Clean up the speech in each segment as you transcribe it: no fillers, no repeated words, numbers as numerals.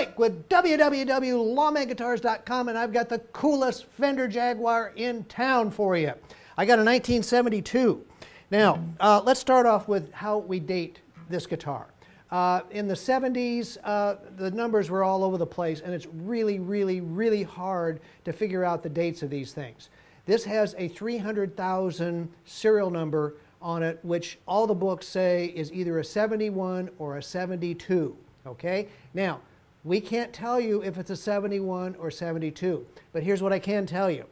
Mike with www.lawmanguitars.com, and I've got the coolest Fender Jaguar in town for you. I got a 1972. Now, let's start off with how we date this guitar. In the 70s, the numbers were all over the place, and it's really hard to figure out the dates of these things. This has a 300,000 serial number on it, which all the books say is either a 71 or a 72. Okay? Now, we can't tell you if it's a 71 or 72, but here's what I can tell you.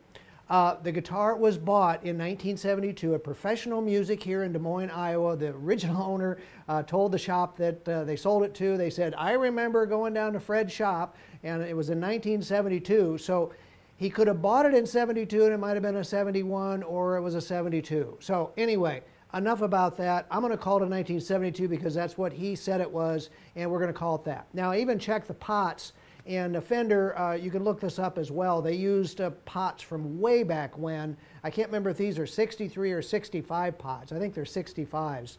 The guitar was bought in 1972 at Professional Music here in Des Moines, Iowa. The original owner told the shop that they sold it to. They said, I remember going down to Fred's shop, and it was in 1972. So he could have bought it in 72, and it might have been a 71, or it was a 72. So anyway, enough about that. I'm going to call it a 1972 because that's what he said it was, and we're going to call it that. Now, I even checked the pots. And Fender, you can look this up as well. They used pots from way back when. I can't remember if these are 63 or 65 pots. I think they're 65s.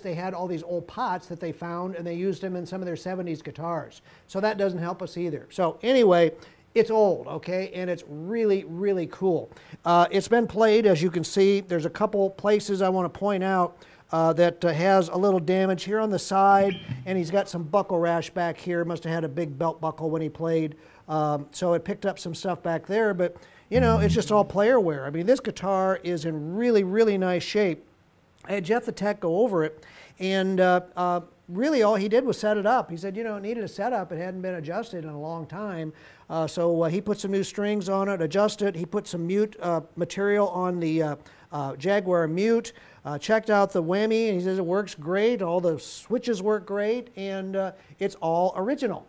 They had all these old pots that they found, and they used them in some of their 70s guitars. So that doesn't help us either. So anyway, it's old, okay, and it's really cool. It's been played, as you can see. There's a couple places I want to point out that has a little damage here on the side, and he's got some buckle rash back here. Must have had a big belt buckle when he played, so it picked up some stuff back there, but you know, it's just all player wear. I mean, this guitar is in really nice shape. I had Jeff the Tech go over it, and really all he did was set it up. He said, you know, it needed a setup. It hadn't been adjusted in a long time, so he put some new strings on it, adjusted. He put some mute material on the Jaguar mute, checked out the whammy, and he says it works great. All the switches work great, and it's all original.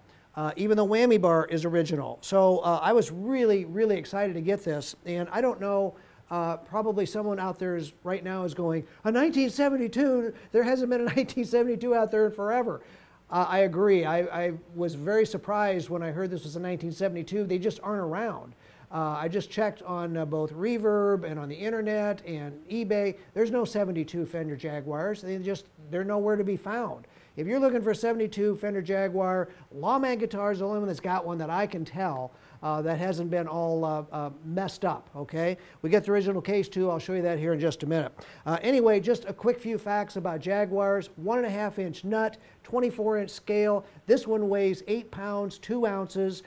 Even the whammy bar is original. So I was really excited to get this, and I don't know, probably someone out there right now is going, a 1972? There hasn't been a 1972 out there in forever. I agree. I was very surprised when I heard this was a 1972. They just aren't around. I just checked on both Reverb and on the internet and eBay. There's no 72 Fender Jaguars. They're nowhere to be found. If you're looking for a 72 Fender Jaguar, Lawman Guitar is the only one that's got one that I can tell that hasn't been all messed up, okay? We get the original case too. I'll show you that here in just a minute. Anyway, just a quick few facts about Jaguars. 1.5-inch nut, 24-inch scale. This one weighs 8 pounds, 2 ounces.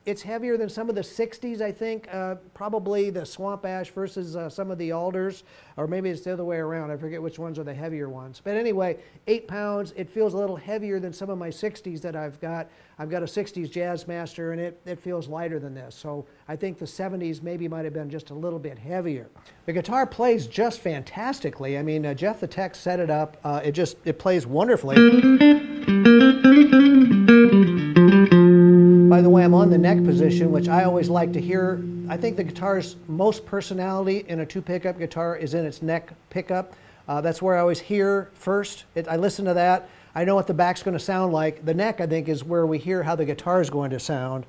It's heavier than some of the 60s, I think, probably the Swamp Ash versus some of the Alders, or maybe it's the other way around. I forget which ones are the heavier ones. But anyway, 8 pounds. It feels a little heavier than some of my 60s that I've got. I've got a 60s Jazzmaster, and it feels lighter than this. So I think the 70s maybe might have been just a little bit heavier. The guitar plays just fantastically. I mean, Jeff the Tech set it up. It plays wonderfully. By the way, I'm on the neck position, which I always like to hear. I think the guitar's most personality in a 2-pickup guitar is in its neck pickup. That's where I always hear first. I listen to that. I know what the back's going to sound like. The neck, I think, is where we hear how the guitar is going to sound.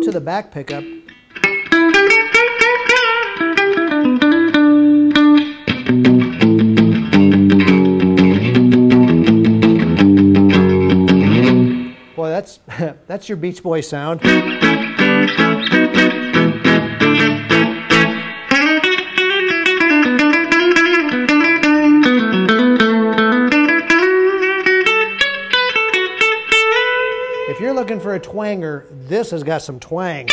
To the back pickup. Boy, that's your Beach Boy sound. for a twanger, this has got some twang.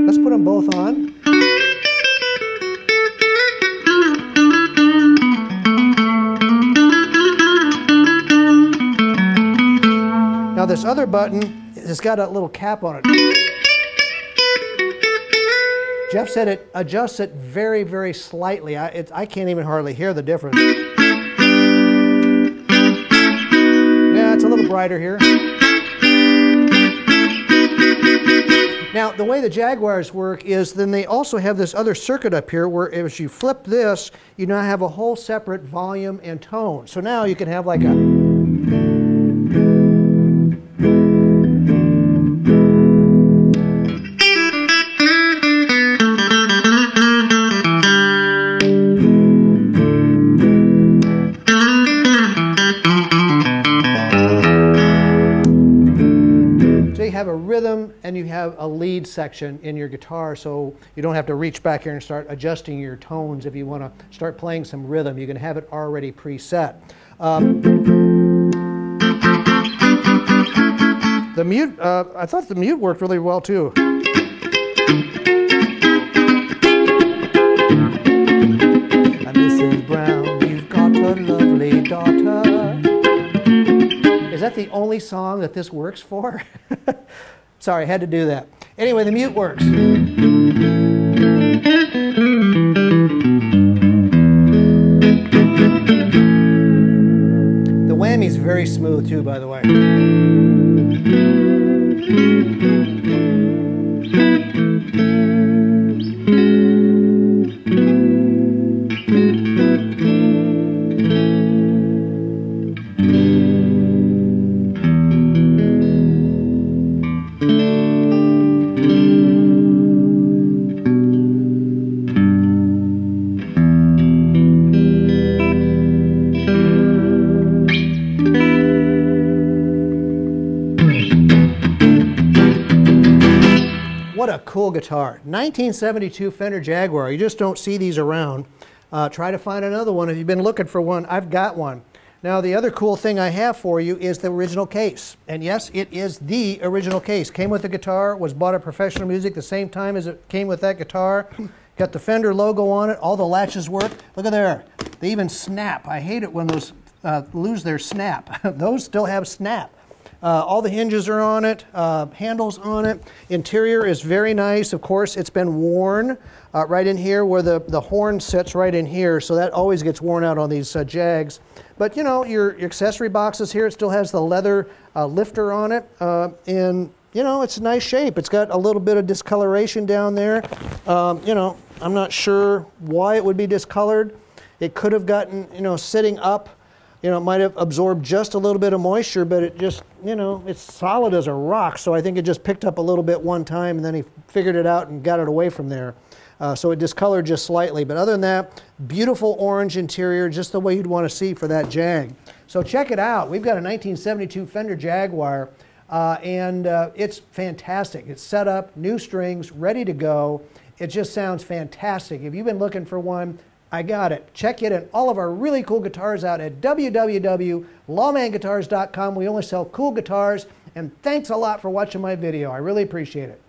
Let's put them both on. Now this other button has got a little cap on it. Jeff said it adjusts it very, very slightly. I can't even hardly hear the difference. Yeah, it's a little brighter here. Now, the way the Jaguars work is then they also have this other circuit up here where as you flip this, you now have a whole separate volume and tone. So now you can have like a... have a rhythm and you have a lead section in your guitar, so you don't have to reach back here and start adjusting your tones. If you want to start playing some rhythm, you can have it already preset. The mute, I thought the mute worked really well too. Mrs. Brown, you've got a lovely daughter. Is that the only song that this works for? Sorry, I had to do that. Anyway, the mute works. The whammy's very smooth too, by the way. What a cool guitar. 1972 Fender Jaguar. You just don't see these around. Try to find another one. If you've been looking for one, I've got one. Now, the other cool thing I have for you is the original case. And yes, it is the original case. Came with the guitar, was bought at Professional Music the same time as it came with that guitar. Got the Fender logo on it. All the latches work. Look at there. They even snap. I hate it when those lose their snap. Those still have snap. All the hinges are on it, handles on it. Interior is very nice. Of course, it's been worn right in here where the horn sits right in here, so that always gets worn out on these Jags. But you know, your accessory boxes here, it still has the leather lifter on it, and you know, it's a nice shape. It's got a little bit of discoloration down there. You know, I'm not sure why it would be discolored. It could have gotten, you know, sitting up. You know, it might have absorbed just a little bit of moisture, but it just, you know, it's solid as a rock. So I think it just picked up a little bit one time, and then he figured it out and got it away from there. So it discolored just slightly. But other than that, beautiful orange interior, just the way you'd want to see for that Jag. So check it out. We've got a 1972 Fender Jaguar, and it's fantastic. It's set up, new strings, ready to go. It just sounds fantastic. If you've been looking for one, I got it. Check it and all of our really cool guitars out at www.lawmanguitars.com. We only sell cool guitars, and thanks a lot for watching my video. I really appreciate it.